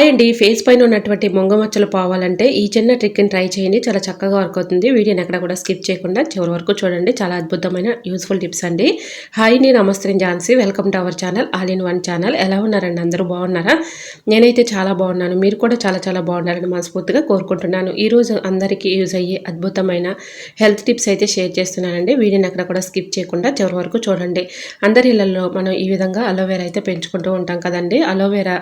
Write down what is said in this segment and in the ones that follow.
Hi అండి. Face పైన ఉన్నటువంటి మొంగ మచ్చలు పోవాలంటే ఈ చిన్న ట్రిక్ని ట్రై చేయండి. చాలా చక్కగా వర్క్ అవుతుంది. వీడియోని ఎక్కడ కూడా స్కిప్ చేయకుండా చివరి వరకు చూడండి. చాలా అద్భుతమైన యూస్ఫుల్ టిప్స్ అండి. హాయ్, నేను నమస్తే Jhansi. Welcome to our channel all in one channel. ఎలా ఉన్నారండి? అందరూ బాగున్నారా? నేనైతే చాలా బాగున్నాను. మీరు కూడా చాలా చాలా బాగున్నారని మనస్ఫూర్తిగా కోరుకుంటున్నాను. ఈరోజు అందరికీ యూజ్ అయ్యే అద్భుతమైన హెల్త్ టిప్స్ అయితే షేర్ చేస్తున్నానండి. వీడియోని ఎక్కడ కూడా స్కిప్ చేయకుండా చివరి వరకు చూడండి. అందరి ఇళ్లలో మనం ఈ విధంగా అలోవెరా అయితే పెంచుకుంటూ ఉంటాం కదండి. అలోవెరా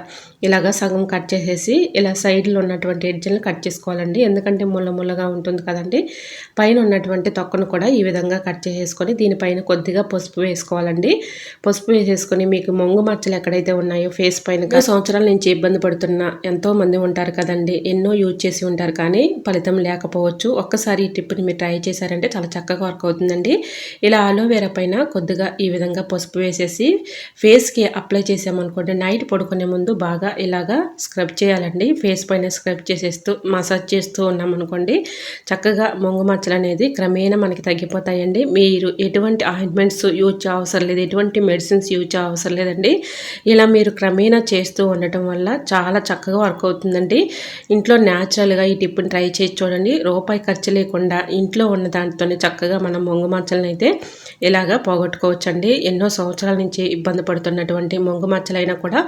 ఇలాగా సగం కట్ చేసేసి ఇలా సైడ్లో ఉన్నటువంటి ఎడ్జ్ని కట్ చేసుకోవాలండి. ఎందుకంటే ముళ్ళగా ఉంటుంది కదండి. పైన ఉన్నటువంటి తొక్కను కూడా ఈ విధంగా కట్ చేసేసుకొని దీనిపైన కొద్దిగా పసుపు వేసుకోవాలండి. పసుపు వేసేసుకొని మీకు మొంగు మచ్చలు ఎక్కడైతే ఉన్నాయో ఫేస్ పైన సంవత్సరాల నుంచి ఇబ్బంది పడుతున్న ఎంతో మంది ఉంటారు కదండి. ఎన్నో యూజ్ చేసి ఉంటారు కానీ ఫలితం లేకపోవచ్చు. ఒక్కసారి ఈ టిప్ని మీరు ట్రై చేశారంటే చాలా చక్కగా వర్క్ అవుతుందండి. ఇలా అలోవెరా పైన కొద్దిగా ఈ విధంగా పసుపు వేసేసి ఫేస్కి అప్లై చేసామనుకోండి, నైట్ పడుకునే ముందు బాగా ఇలాగా స్క్రబ్ చేయాలండి. ఫేస్ పైన స్క్రబ్ చేసేస్తూ మసాజ్ చేస్తూ ఉన్నామనుకోండి, చక్కగా మొంగు మచ్చలు అనేది క్రమేణా మనకి తగ్గిపోతాయండి. మీరు ఎటువంటి ఆయింట్మెంట్స్ యూజ్ అవసరం లేదు, ఎటువంటి మెడిసిన్స్ యూజ్ అవసరం లేదండి. ఇలా మీరు క్రమేణా చేస్తూ ఉండటం వల్ల చాలా చక్కగా వర్క్ అవుతుందండి. ఇంట్లో న్యాచురల్గా ఈ టిప్ని ట్రై చేసి చూడండి. రూపాయి ఖర్చు లేకుండా ఇంట్లో ఉన్న దాంట్తోనే చక్కగా మనం మొంగు మచ్చలను అయితే ఇలాగా పోగొట్టుకోవచ్చండి. ఎన్నో సంవత్సరాల నుంచి ఇబ్బంది పడుతున్నటువంటి మొంగు మచ్చలైనా కూడా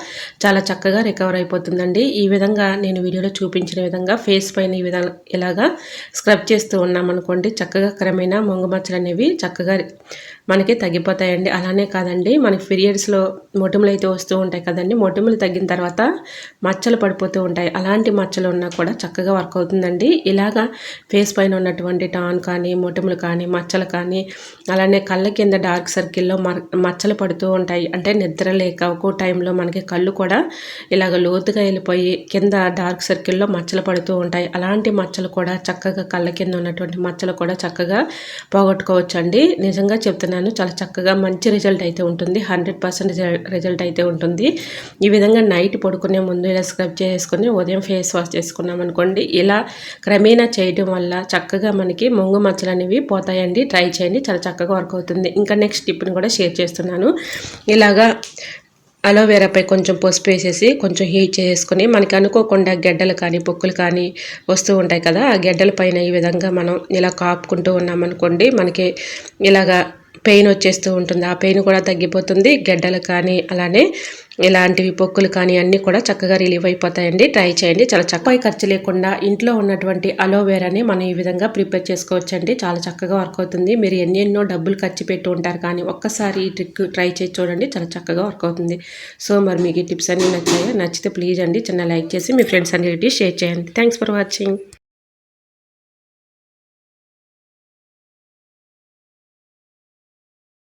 చాలా చక్కగా రికవర్ అయిపోతుందండి. ఈ విధంగా నేను వీడియోలో చూపించిన విధంగా ఫేస్ పైన ఈ విధంగా ఇలాగా స్క్రబ్ చేస్తూ ఉన్నామనుకోండి, చక్కగా క్రమేణా మొంగు మచ్చలు అనేవి చక్కగా మనకి తగ్గిపోతాయండి. అలానే కాదండి, మనకి పీరియడ్స్లో మొటిమలు అయితే వస్తూ ఉంటాయి కదండి. మొటిమలు తగ్గిన తర్వాత మచ్చలు పడిపోతూ ఉంటాయి. అలాంటి మచ్చలు ఉన్నా కూడా చక్కగా వర్క్ అవుతుందండి. ఇలాగా ఫేస్ పైన ఉన్నటువంటి టాన్ కానీ, మొటిమలు కానీ, మచ్చలు కానీ, అలానే కళ్ళ కింద డార్క్ సర్కిల్లో మచ్చలు పడుతూ ఉంటాయి. అంటే నిద్ర లేక ఒక్కో టైంలో మనకి కళ్ళు కూడా ఇలాగ లోతుగా వెళ్ళిపోయి కింద డార్క్ సర్కిల్లో మచ్చలు పడుతూ ఉంటాయి. అలాంటి మచ్చలు కూడా చక్కగా కళ్ళ కింద ఉన్నటువంటి మచ్చలు కూడా చక్కగా పోగొట్టుకోవచ్చు అండి. నిజంగా చెప్తున్నాను, చాలా చక్కగా మంచి రిజల్ట్ అయితే ఉంటుంది. 100% రిజల్ట్ అయితే ఉంటుంది. ఈ విధంగా నైట్ పడుకునే ముందు ఇలా స్క్రబ్ చేసుకొని ఉదయం ఫేస్ వాష్ చేసుకున్నాం అనుకోండి, ఇలా క్రమేణా చేయడం వల్ల చక్కగా మనకి మొంగు మచ్చలు అనేవి పోతాయండి. ట్రై చేయండి, చాలా చక్కగా వర్క్ అవుతుంది. ఇంకా నెక్స్ట్ టిప్ని కూడా షేర్ చేస్తున్నాను. ఇలాగా అలోవెరాపై కొంచెం పసుపు వేసేసి కొంచెం హీట్ చేసుకొని మనకి అనుకోకుండా గెడ్డలు కానీ పొక్కులు కానీ వస్తూ ఉంటాయి కదా, ఆ గెడ్డల పైన ఈ విధంగా మనం ఇలా కాపుకుంటూ ఉన్నామనుకోండి, మనకి ఇలాగా పెయిన్ వచ్చేస్తూ ఉంటుంది. ఆ పెయిన్ కూడా తగ్గిపోతుంది. గెడ్డలు కానీ అలానే ఇలాంటివి పొక్కులు కానీ అన్నీ కూడా చక్కగా రిలీవ్ అయిపోతాయండి. ట్రై చేయండి. చాలా చక్కగా ఖర్చు లేకుండా ఇంట్లో ఉన్నటువంటి అలోవెరాని మనం ఈ విధంగా ప్రిపేర్ చేసుకోవచ్చండి. చాలా చక్కగా వర్క్ అవుతుంది. మీరు ఎన్నెన్నో డబ్బులు ఖర్చు పెట్టి ఉంటారు కానీ ఒక్కసారి ఈ ట్రిక్ ట్రై చేసి చూడండి, చాలా చక్కగా వర్క్ అవుతుంది. సో మరి మీకు ఈ టిప్స్ అన్నీ నచ్చితే ప్లీజ్ అండి చిన్న లైక్ చేసి మీ ఫ్రెండ్స్ అండ్ రిలేటివ్స్ షేర్ చేయండి. Thanks for watching.